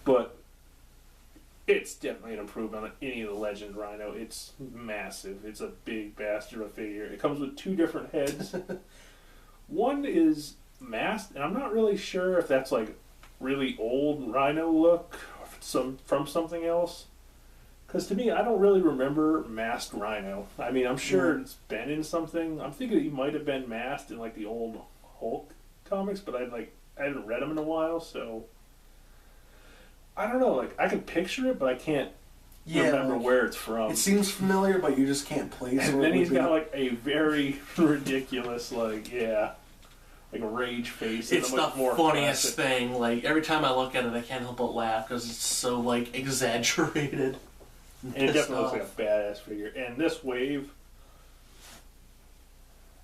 But it's definitely an improvement on any of the Legend Rhino. It's massive. It's a big bastard of a figure. It comes with two different heads. One is masked, and I'm not really sure if that's like really old Rhino look or if it's from something else. Because to me, I don't really remember masked Rhino. I mean, I'm sure it's been in something. I'm thinking he might have been masked in like the old Hulk comics, but I haven't read them in a while, so I don't know. Like I can picture it, but I can't remember where it's from. It seems familiar, but you just can't place it. And then he's got like a very ridiculous, like a rage face. It's the funniest thing. Like every time I look at it, I can't help but laugh because it's so like exaggerated. And it definitely looks like a badass figure. And this wave,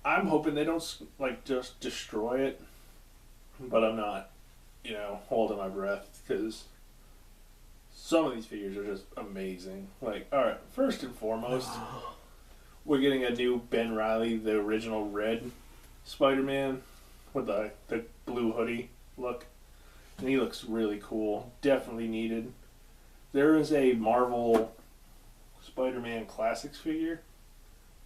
I'm hoping they don't like just destroy it, but I'm not, holding my breath because some of these figures are just amazing. Like, all right, first and foremost, we're getting a new Ben Reilly, the original red Spider-Man with the blue hoodie look, and he looks really cool. Definitely needed. There is a Marvel Spider-Man Classics figure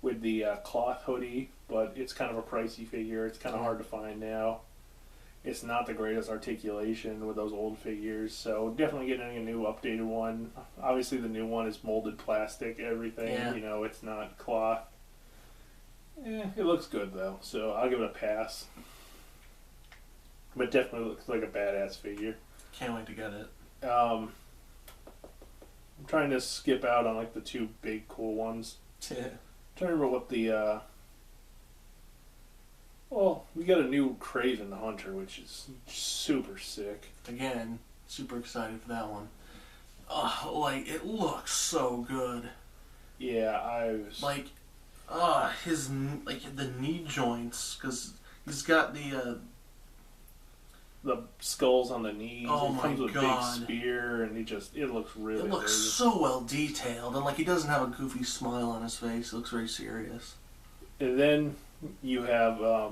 with the cloth hoodie, but it's kind of a pricey figure. It's kind of hard to find now. It's not the greatest articulation with those old figures, so definitely getting a new updated one. Obviously the new one is molded plastic, everything. Yeah. It's not cloth. It looks good though, so I'll give it a pass. But definitely looks like a badass figure. Can't wait to get it. I'm trying to skip out on like the two big cool ones. Yeah. I'm trying to remember what the we got a new Kraven the Hunter, which is super sick. Again, super excited for that one. It looks so good. Yeah, I was his the knee joints, because he's got the skulls on the knees. Oh it comes my with God. a big spear, and it looks really It looks so well detailed, and he doesn't have a goofy smile on his face. It looks very serious. And then you have a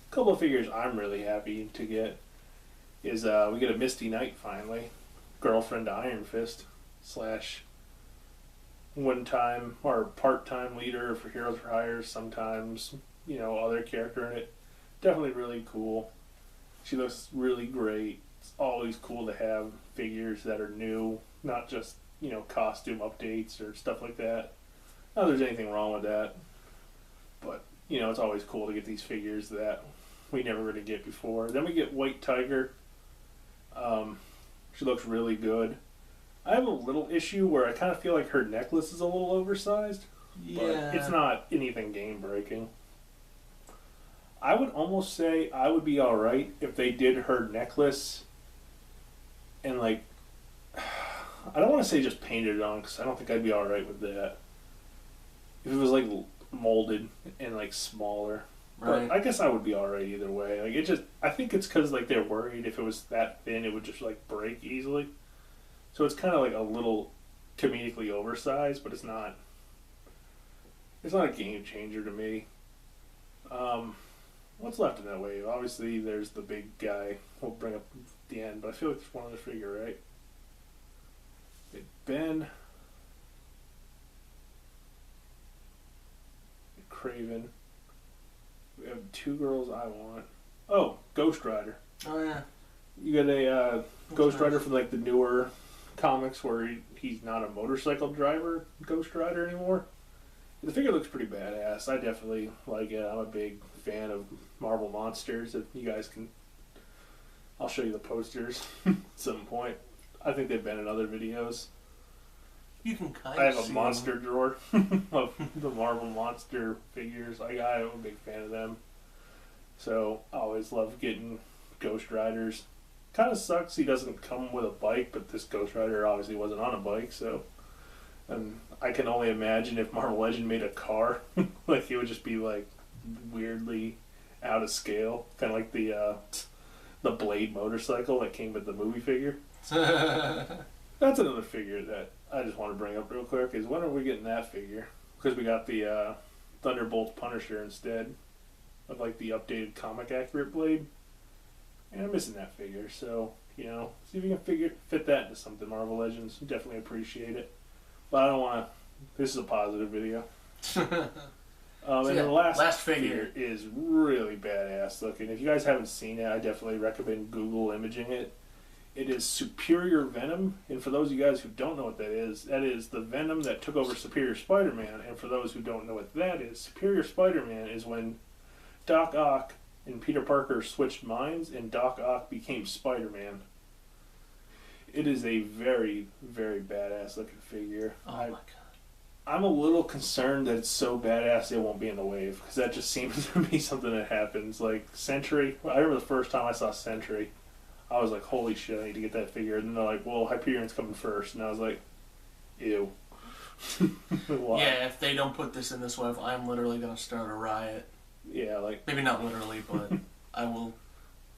couple of figures I'm really happy to get. Is we get a Misty Knight finally, girlfriend to Iron Fist / one-time or part-time leader for Heroes for Hire. Sometimes other character in it. Definitely really cool. She looks really great. It's always cool to have figures that are new, not just, costume updates or stuff like that. Not that there's anything wrong with that. But, it's always cool to get these figures that we never really get before. Then we get White Tiger. She looks really good. I have a little issue where I kind of feel like her necklace is a little oversized. Yeah. But it's not anything game-breaking. I would almost say I would be alright if they did her necklace and I don't want to say just painted it on, because I don't think I'd be alright with that. If it was molded and smaller. Right. But I guess I would be alright either way. I think it's because they're worried if it was that thin it would just break easily. So it's kind of a little comedically oversized, but it's not a game changer to me. What's left in that wave? Obviously, there's the big guy we'll bring up at the end, but I feel like there's one other figure, right? Ben, Kraven. We have two girls I want. Oh, Ghost Rider. Oh, yeah. You get a Ghost Rider from the newer comics where he's not a motorcycle driver Ghost Rider anymore. The figure looks pretty badass. I definitely like it. I'm a big fan of Marvel Monsters. If you guys can, I'll show you the posters at some point. I think they've been in other videos. You can kind I of have a monster drawer of the Marvel Monster figures. I'm a big fan of them. So I always love getting Ghost Riders. Kind of sucks he doesn't come with a bike, but this Ghost Rider obviously wasn't on a bike, so... And I can only imagine if Marvel Legend made a car, it would just be weirdly out of scale, kind of like the Blade motorcycle that came with the movie figure. That's another figure that I just want to bring up real quick. Is when are we getting that figure? Because we got the Thunderbolt Punisher instead of the updated comic accurate Blade, and I'm missing that figure. So you know, see if you can fit that into something. Marvel Legends, definitely appreciate it. But I don't want to. This is a positive video. And yeah, the last figure is really badass looking. If you guys haven't seen it, I definitely recommend Google imaging it. It is Superior Venom, and for those of you guys who don't know what that is the Venom that took over Superior Spider-Man. And for those who don't know what that is, Superior Spider-Man is when Doc Ock and Peter Parker switched minds, and Doc Ock became Spider-Man. It is a very, very badass looking figure. Oh my god. I'm a little concerned that it's so badass it won't be in the wave, because that just seems to be something that happens. Like Sentry, I remember the first time I saw Sentry, I was like, holy shit, I need to get that figure. And then they're like, well, Hyperion's coming first. And I was like, ew. Yeah, if they don't put this in this wave, I'm literally going to start a riot. Yeah, like... Maybe not literally, but I will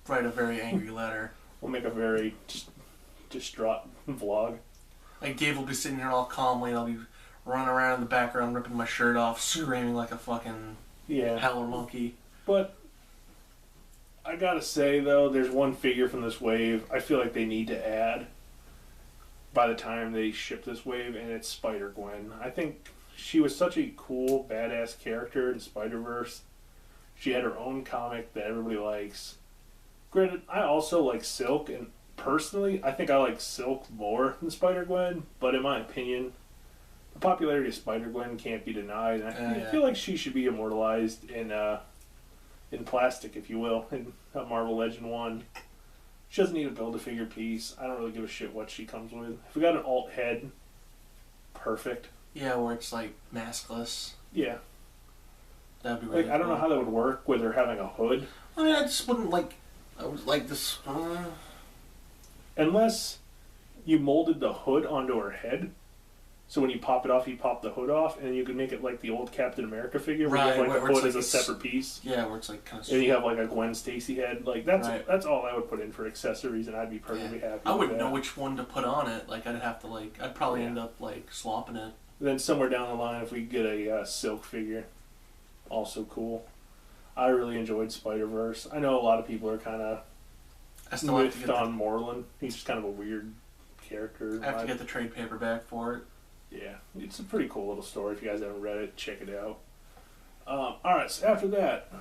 write a very angry letter. We'll make a very distraught vlog. Like, Dave will be sitting here all calmly, and I'll be running around in the background, ripping my shirt off, screaming like a fucking howler monkey. But I gotta say, though, there's one figure from this wave I feel like they need to add by the time they ship this wave, and it's Spider-Gwen. I think she was such a cool, badass character in Spider-Verse. She had her own comic that everybody likes. Granted, I also like Silk, and personally, I think I like Silk more than Spider-Gwen, but in my opinion, the popularity of Spider-Gwen can't be denied, and I feel like she should be immortalized in plastic, if you will, in Marvel Legend 1. She doesn't need a Build-A-Figure piece. I don't really give a shit what she comes with. If we got an alt head, perfect. Yeah, where it's like maskless. Yeah. That'd be really like, I don't know how that would work with her having a hood. I mean, I just wouldn't like... I would like this... Unless you molded the hood onto her head. So when you pop it off, you pop the hood off, and you could make it like the old Captain America figure, where you have like the hood as a separate piece. Yeah, where it's like kind of... And you have like a Gwen Stacy head. Like that's all I would put in for accessories, and I'd be perfectly happy. I wouldn't know which one to put on it. Like I'd have to like... I'd probably end up like swapping it. Then somewhere down the line, if we get a Silk figure, also cool. I really enjoyed Spider-Verse. I know a lot of people are kind of whiffed on Moreland. He's just kind of a weird character. I have to get the trade paperback for it. Yeah, it's a pretty cool little story. If you guys haven't read it, check it out. Alright, so after that,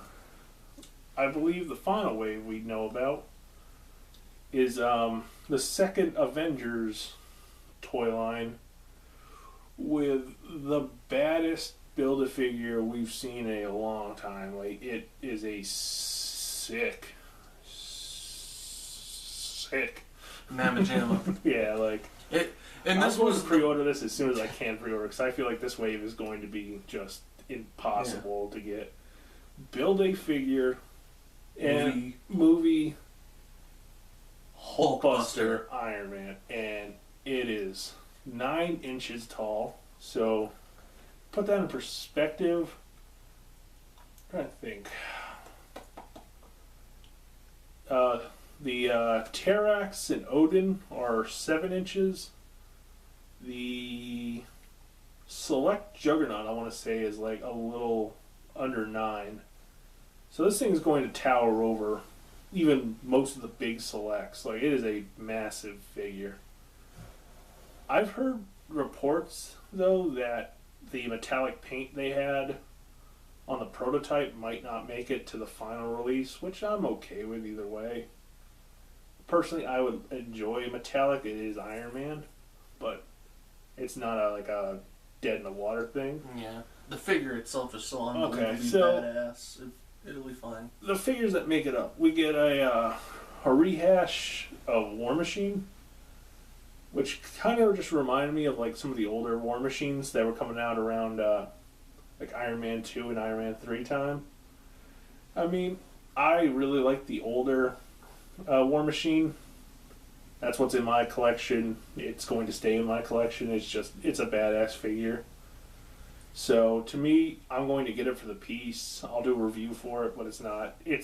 I believe the final wave we know about is the second Avengers toy line with the baddest Build-A-Figure we've seen in a long time. Like, it is a sick Mamma Jamma. Yeah, like... And I'm going to pre-order this as soon as I can pre-order, because I feel like this wave is going to be just impossible to get. Build-A-Figure and movie Hulkbuster Iron Man, and it is 9 inches tall. So put that in perspective. I'm trying to think. The Terrax and Odin are 7 inches. The Select Juggernaut, I want to say, is like a little under 9. So this thing is going to tower over even most of the big Selects. Like, it is a massive figure. I've heard reports, though, that the metallic paint they had on the prototype might not make it to the final release, which I'm okay with either way. Personally, I would enjoy metallic. It is Iron Man, but it's not a dead in the water thing. Yeah, the figure itself is so unbelievably badass. It'll be fine. The figures that make it up, we get a rehash of War Machine, which kind of just reminded me of like some of the older War Machines that were coming out around like Iron Man 2 and Iron Man 3 time. I mean, I really like the older War Machine. That's what's in my collection. It's going to stay in my collection. It's a badass figure. So to me, I'm going to get it for the piece. I'll do a review for it, but it's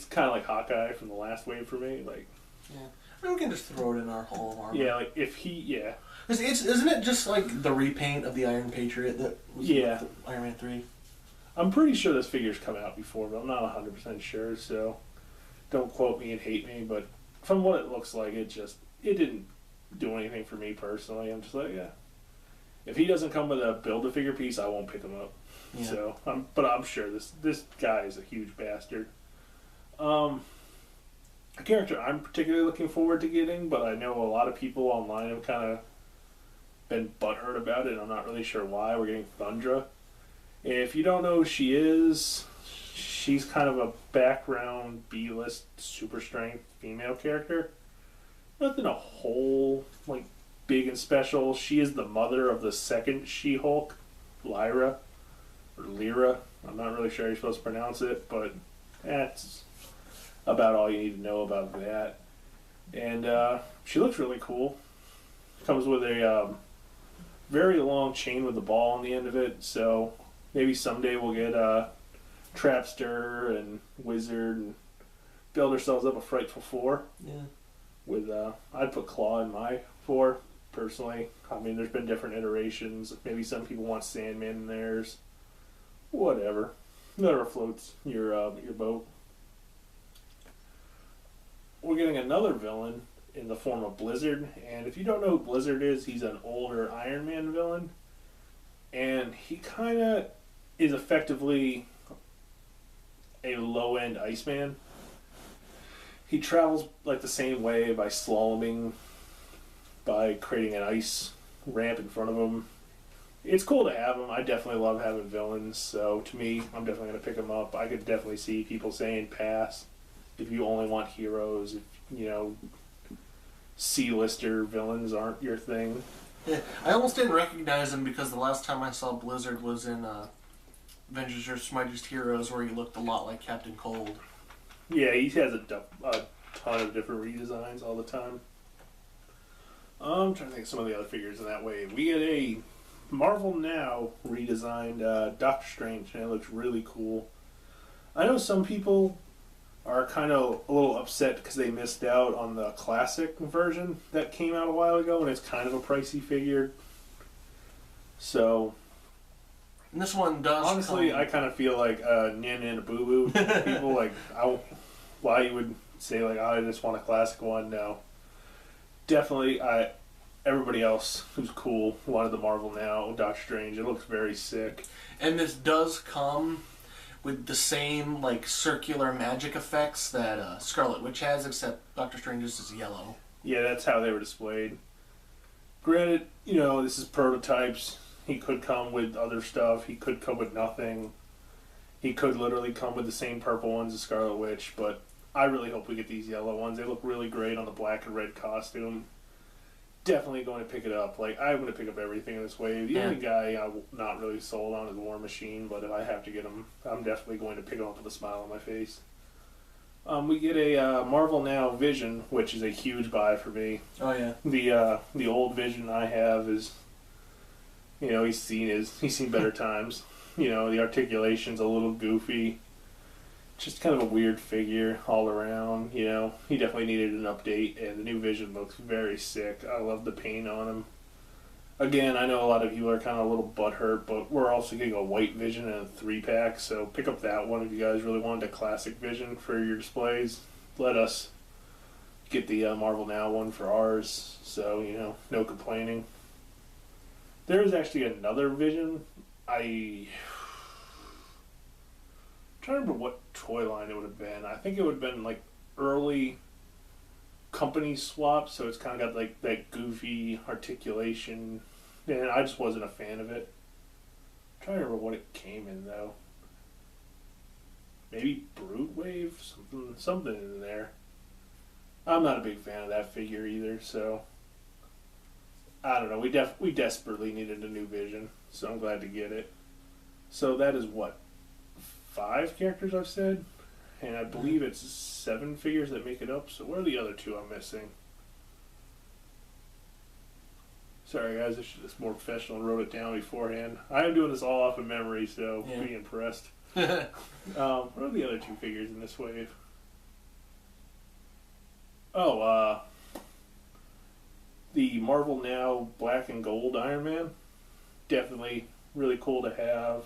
kind of like Hawkeye from the last wave for me. Like, yeah, I mean, we can just throw it in our Hall of Armor. Yeah, like Isn't it just like the repaint of the Iron Patriot that was in Iron Man 3? I'm pretty sure this figure's come out before, but I'm not 100% sure, so don't quote me and hate me, but from what it looks like, it didn't do anything for me personally. I'm just like, yeah. If he doesn't come with a Build-A-Figure piece, I won't pick him up. Yeah. So, but I'm sure this guy is a huge bastard. A character I'm particularly looking forward to getting, but I know a lot of people online have kind of been butthurt about it, and I'm not really sure why. We're getting Thundra. If you don't know who she is, she's kind of a background B-list super strength female character. Nothing a whole like big and special. She is the mother of the second She-Hulk, Lyra or Lyra. I'm not really sure how you're supposed to pronounce it, but that's about all you need to know about that. And she looks really cool. Comes with a very long chain with a ball on the end of it, so maybe someday we'll get Trapster and Wizard and build ourselves up a Frightful Four. Yeah. With I'd put Claw in my 4 personally. I mean, there's been different iterations. Maybe some people want Sandman in theirs. Whatever floats your boat. We're getting another villain in the form of Blizzard, and if you don't know who Blizzard is, he's an older Iron Man villain, and he kind of is effectively a low-end Iceman. He travels like the same way by slaloming, by creating an ice ramp in front of him. It's cool to have him. I definitely love having villains, so to me, I'm definitely going to pick him up. I could definitely see people saying pass if you only want heroes, if, you know, C-lister villains aren't your thing. Yeah, I almost didn't recognize him because the last time I saw Blizzard was in Avengers Earth's Mightiest Heroes, where he looked a lot like Captain Cold. Yeah, he has a ton of different redesigns all the time. I'm trying to think of some of the other figures in that way. We get a Marvel Now redesigned Doctor Strange, and it looks really cool. I know some people are kind of a little upset because they missed out on the classic version that came out a while ago, and it's kind of a pricey figure. So, and this one does. Honestly, I kind of feel like Nin and a Boo Boo. People like, why you would say like, I just want a classic one? No, definitely. Everybody else who's cool wanted the Marvel Now Doctor Strange. It looks very sick, and this does come with the same like circular magic effects that Scarlet Witch has, except Doctor Strange's is yellow. Yeah, that's how they were displayed. Granted, you know, this is prototypes. He could come with other stuff. He could come with nothing. He could literally come with the same purple ones as Scarlet Witch, but I really hope we get these yellow ones. They look really great on the black and red costume. Definitely going to pick it up. Like, I'm going to pick up everything in this wave. The only guy I'm not really sold on is War Machine, but if I have to get him, I'm definitely going to pick him up with a smile on my face. We get a Marvel Now Vision, which is a huge buy for me. Oh yeah. The old Vision I have is, you know, he's seen better times. You know, the articulation's a little goofy. Just kind of a weird figure all around, you know. He definitely needed an update, and the new Vision looks very sick. I love the paint on him. Again, I know a lot of people are kind of a little butthurt, but we're also getting a white Vision and a 3-pack, so pick up that one if you guys really wanted a classic Vision for your displays. Let us get the Marvel Now one for ours, so, you know, no complaining. There is actually another Vision. I'm trying to remember what toy line it would have been. I think it would have been like early company swap, so it's kind of got like that goofy articulation, and I just wasn't a fan of it. I'm trying to remember what it came in though. Maybe Brood Wave, something in there. I'm not a big fan of that figure either, so I don't know. We desperately needed a new Vision, so I'm glad to get it. So that is what, 5 characters I've said, and I believe it's 7 figures that make it up. So where are the other 2 I'm missing? Sorry guys, I should have been more professional and wrote it down beforehand. I am doing this all off of memory, so be impressed. What are the other 2 figures in this wave? Oh, the Marvel Now Black and Gold Iron Man. Definitely really cool to have.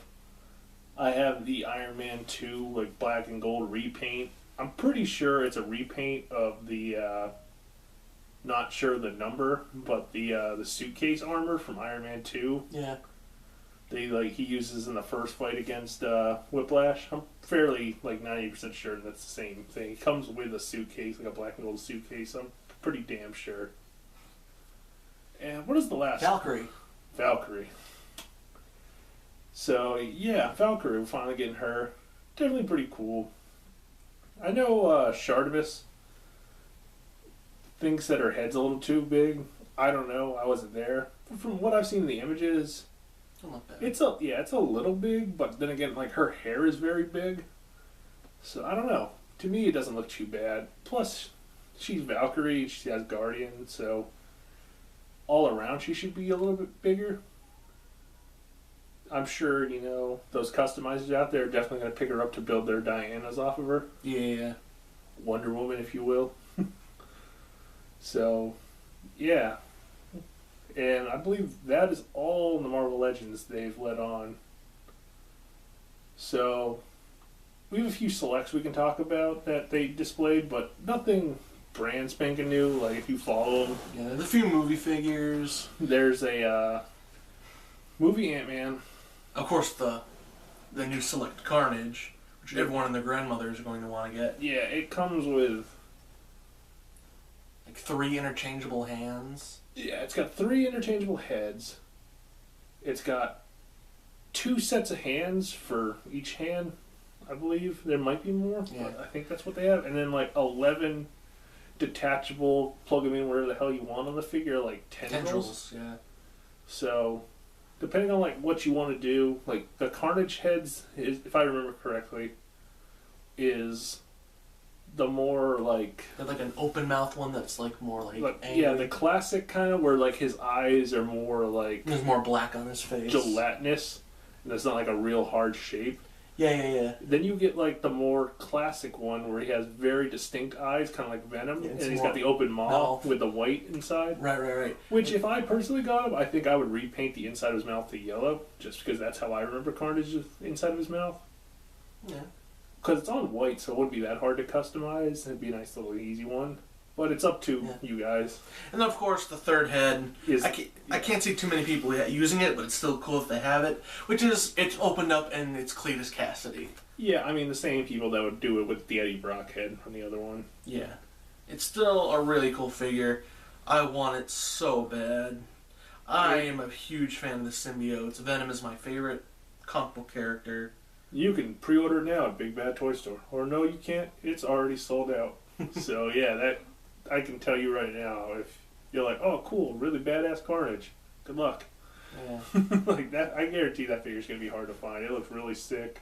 I have the Iron Man 2 like black and gold repaint. I'm pretty sure it's a repaint of the Not sure the number, but the suitcase armor from Iron Man 2. Yeah. He uses in the first fight against Whiplash. I'm fairly 90% sure that's the same thing. It comes with a suitcase, like a black and gold suitcase. I'm pretty damn sure. And what is the last? Valkyrie. So yeah, Valkyrie. We're finally getting her. Definitely pretty cool. I know Shardamus thinks that her head's a little too big. I don't know. I wasn't there. But from what I've seen in the images, it's a little big. But then again, her hair is very big. So I don't know. To me, it doesn't look too bad. Plus, she's Valkyrie. She has Guardian, so all around she should be a little bit bigger. I'm sure, those customizers out there are definitely going to pick her up to build their Dianas off of her. Yeah. Wonder Woman, if you will. So, yeah. And I believe that is all the Marvel Legends they've let on. So, we have a few selects we can talk about that they displayed, but nothing brand spanking new. Like, if you follow them. Yeah, there's a few movie figures. There's a movie Ant-Man. Of course, the new Select Carnage, which everyone and their grandmothers are going to want to get. Yeah, it comes with 3 interchangeable hands. Yeah, it's got 3 interchangeable heads. It's got 2 sets of hands for each hand, I believe. There might be more, but I think that's what they have. And then 11 detachable, plug them in wherever the hell you want on the figure, tendrils. Yeah. So, depending on what you want to do, the Carnage heads, is, if I remember correctly, is the more They're an open mouth one that's more angry. Yeah, the classic kind of where his eyes are more there's more black on his face, gelatinous, and it's not a real hard shape. Yeah. Then you get the more classic one where he has very distinct eyes, kind of like Venom, and he's got the open mouth with the white inside. Right. Which, if I personally got him, I think I would repaint the inside of his mouth to yellow, just because that's how I remember Carnage's inside of his mouth. Yeah. Because it's on white, so it wouldn't be that hard to customize. It'd be a nice little easy one. But it's up to you guys. And then, of course, the third head. I can't see too many people yet using it, but it's still cool if they have it. Which is, it's opened up and it's Cletus Cassidy. Yeah, I mean, the same people that would do it with the Eddie Brock head from the other one. Yeah. It's still a really cool figure. I want it so bad. I am a huge fan of the symbiotes. Venom is my favorite comic book character. You can pre-order it now at Big Bad Toy Store. Or no, you can't. It's already sold out. So, yeah, that I can tell you right now. If you're like, oh, cool, really badass Carnage, good luck. Yeah. That, I guarantee that figure's going to be hard to find. It looks really sick.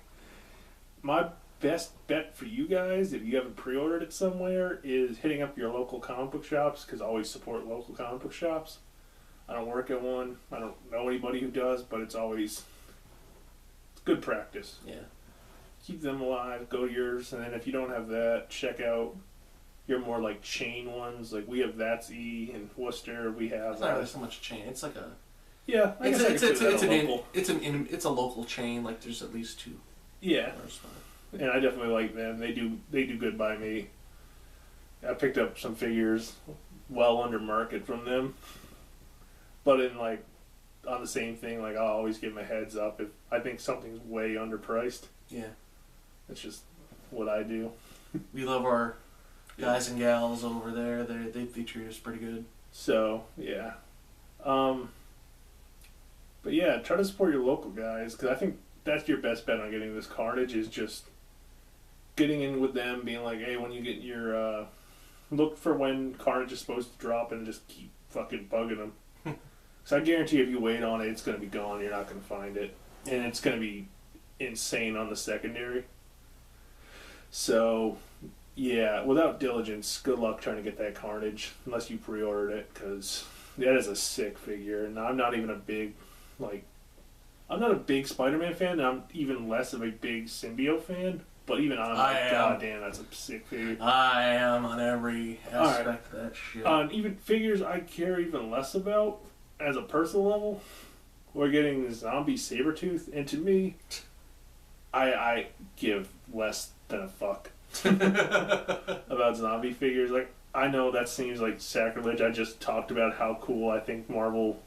My best bet for you guys, if you haven't pre-ordered it somewhere, is hitting up your local comic book shops, because I always support local comic book shops. I don't work at one. I don't know anybody who does, but it's good practice. Yeah. Keep them alive, go to yours, and then if you don't have that, check out your more chain ones. We have That's E in Worcester. We have. It's not really so much a chain. It's a. Yeah, it's a local chain. There's at least 2. Yeah. And I definitely like them. They do good by me. I picked up some figures well under market from them, but in on the same thing, I'll always give them a heads up if I think something's way underpriced. Yeah. That's just what I do. We love our guys and gals over there. They treat us pretty good. So, yeah. But yeah, try to support your local guys, because I think that's your best bet on getting this Carnage, is just getting in with them, being like, hey, when you get your, look for when Carnage is supposed to drop and just keep fucking bugging them. So I guarantee if you wait on it, it's going to be gone. You're not going to find it. And it's going to be insane on the secondary. So, yeah, without diligence, good luck trying to get that Carnage, unless you pre-ordered it, because that is a sick figure. And I'm not even a big, I'm not a big Spider-Man fan, and I'm even less of a big symbiote fan. But even I'm god damn, that's a sick figure. I am on every aspect of that shit. Even figures I care even less about, as a personal level, we're getting the zombie Sabretooth, and to me, I give less than a fuck about zombie figures. I know that seems like sacrilege. I just talked about how cool I think Marvel